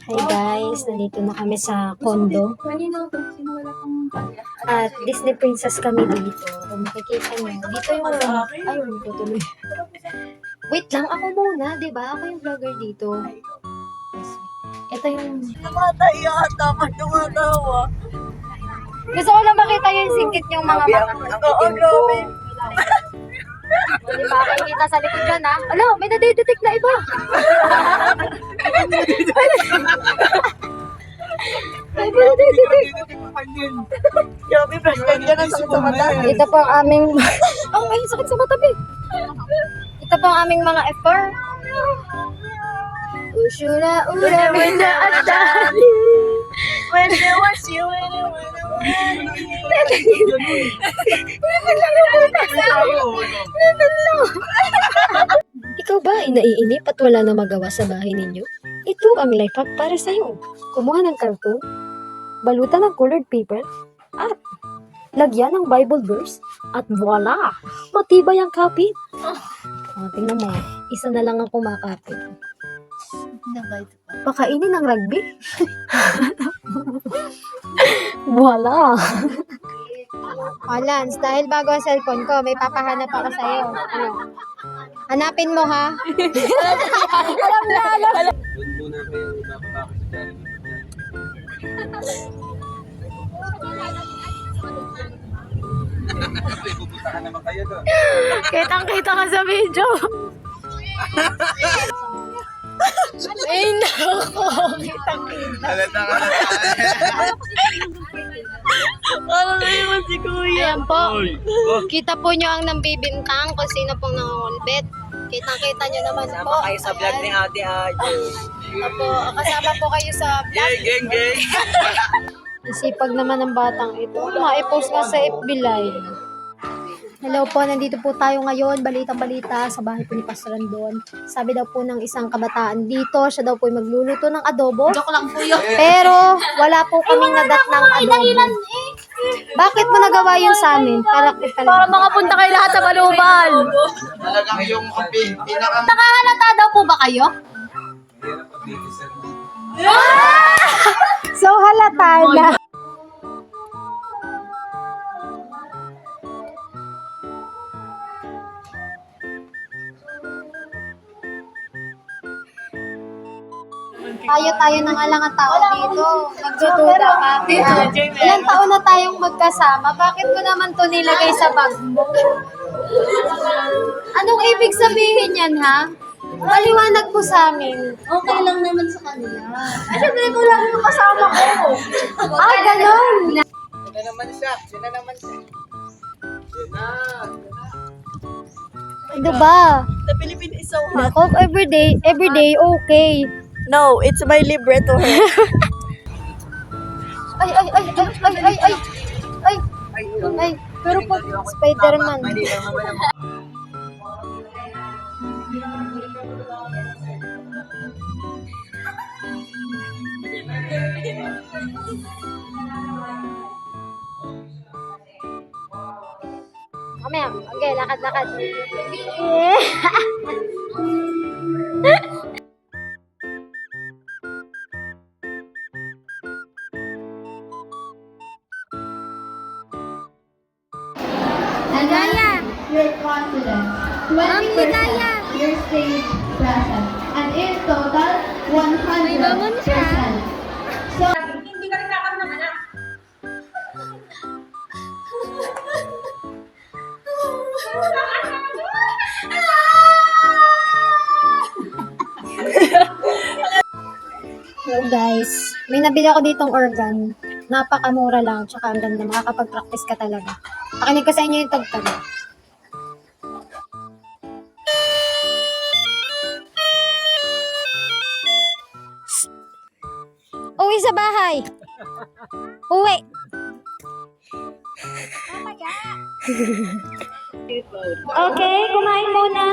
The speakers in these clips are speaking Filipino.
Hi guys, nandito na kami sa condo. At Disney Princess kami dito. Kung makikita nyo, dito yung ay, hindi ko tuloy. Wait lang, ako muna, di ba? Ako yung vlogger dito. Ito yung... Tumataya ata pag tumatawa. Gusto ko lang makita yung singkit yung mga mata. Oo, grabe. Di ba? Kita sa likod dyan, ha? Alo, may nadidetect na iba. May nadidetect. Grabe, flashlight ka na sakit sa mata. Ito po ang aming... Oh, ay, sakit sa mata, be. Ito po ang aming mga FR. Ushura, ura, wala, at dali. When there was you, Ikaw ba ay naiinip at wala na magawa sa bahay ninyo? Ito ang life hack para sa'yo. Kumuha ng karton, balutan ng colored paper, at lagyan ng Bible verse, at voila! Matibay ang kapit. Tingnan mo, isa na lang ang kumakapit. Pakainin ng rugby. Voila! Lance, dahil bago ang cellphone ko, may papahanap ako sa'yo. Ano? Hanapin mo, ha? Alam na, alam. Doon muna kayo ipapakapit sa galing. Pupunta ka naman kayo doon. Kitang-kita ka sa video. Ay, nako. Kitang-kita. Halata ka na Parang naman si Kuya. Ayan po. Kita po nyo ang nambibintang kung sino pong nangungulbit. Kitang-kita nyo naman po. Sama kayo sa vlog ni Ate Ayo. Apo, kasama po kayo sa vlog. Gang, gang. Sipag naman ng batang ito. Ma-post nga sa FB Live. Hello po, nandito po tayo ngayon. Balitang-balita sa bahay po ni Pastor Randon. Sabi daw po ng isang kabataan dito, siya daw po ay magluluto ng adobo. Joke lang po yun. Pero wala po kaming nadat ng adobo. Bakit mo nagawa yun sa amin? Para Makapunta kayo lahat sa Balubal. Talagang yung pinaka... Nakahalata daw po ba kayo? So halata na. Tayo na nga lang ang tao dito. Nagdududa ka. Ilang taon na tayong magkasama. Bakit mo naman to nilagay sa bag mo? Anong ibig sabihin yan, ha? Paliwanag po sa amin. Okay lang naman sa kanila. Siyempre ko lang yung kasama ko. Ganon. Yun na naman siya. Yun na naman siya. Yun na. Diba? The Philippine is so hot. Nako, everyday, okay. No, it's my libre to her. Ay. Ay, pero po, Spider-Man. Mali lang naman ang... Mamaya, okay, lakad. Andaya! Your confidence, 20% your stage presence, and in total, 100%. So, Hello guys, may nabili ako ditong organ. Napakamura lang, tsaka ang ganda, makakapag-practice ka talaga. Pakinig ko sa inyo yung tagtag. Uwi sa bahay! Uwi! Okay, kumain muna.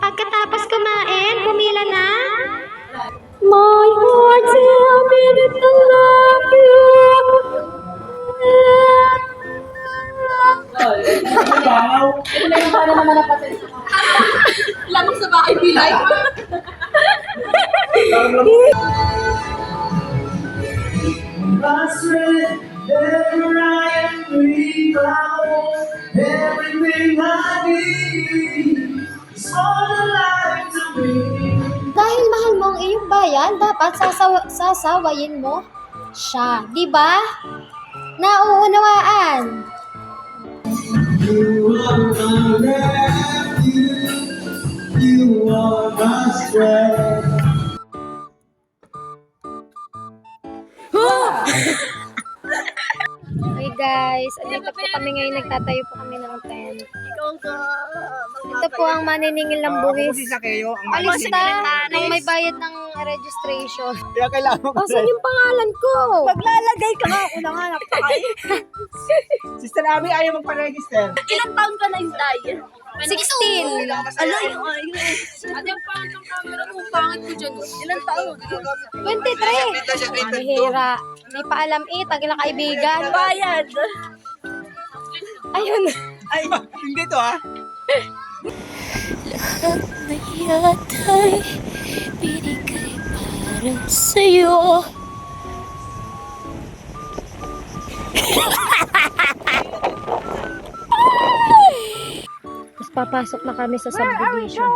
Pagkatapos kumain, pumila na. My heart tell me that I love you. Ito na yung paano naman napasin. sa bahay pilay. Dahil mahal mo ang iyong bayan, dapat sasawayin mo siya. Di ba? Nauunawaan. Hey guys, andito po kami ngayon, nagtatayo po kami ng tent. Ikaw ka. Ito po ang maniningil ng buwis. Sa kayo, ang Alista nang may bayad ng registration. Kaya kailangan mo. Asan yung pangalan ko? Maglalagay ka nga. Una nga napakay. Sister Abby, ayaw magpa-register. Ilang taon ka na yung tayo? 16. Ano yung ayun? At yung pangit ng camera mo, pangit ko dyan. Ilang taon? 23. Mahihira. Hindi pa alam tagila kaibigan. Bayad. Ayun. Ay, hindi to ha. May yata'y binigay para sa'yo. Tapos papasok na kami sa subdivision.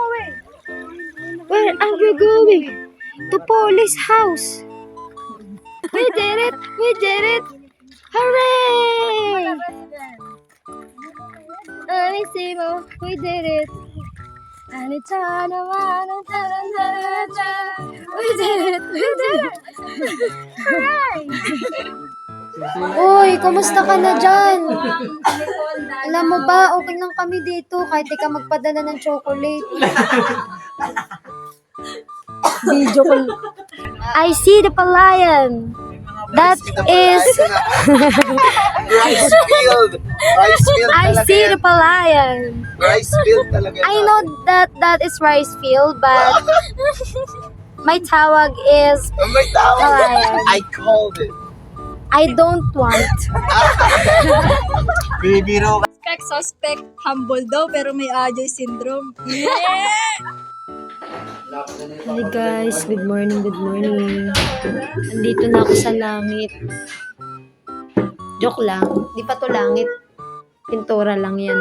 Where are we going? To police house. We did it! We did it! Hooray! Anissimo, we did it! Anitana, we did it! We did it! Hooray! Uy, kumusta ka na dyan? Alam mo ba, okay lang kami dito kahit di ka magpadala ng chocolate. Video ko. I see the palayan. That is... Rice field. Rice field I talaga see yan. the palayan. Rice field talaga yan. I know that is rice field, but my tawag is Oh my tawag. palayan. I called it. I don't want. Bibiro ka. Suspect, humble daw, pero may Ajoy syndrome. Hi guys, good morning, good morning. Andito na ako sa langit. Joke lang, di pa to langit. Pintura lang yan.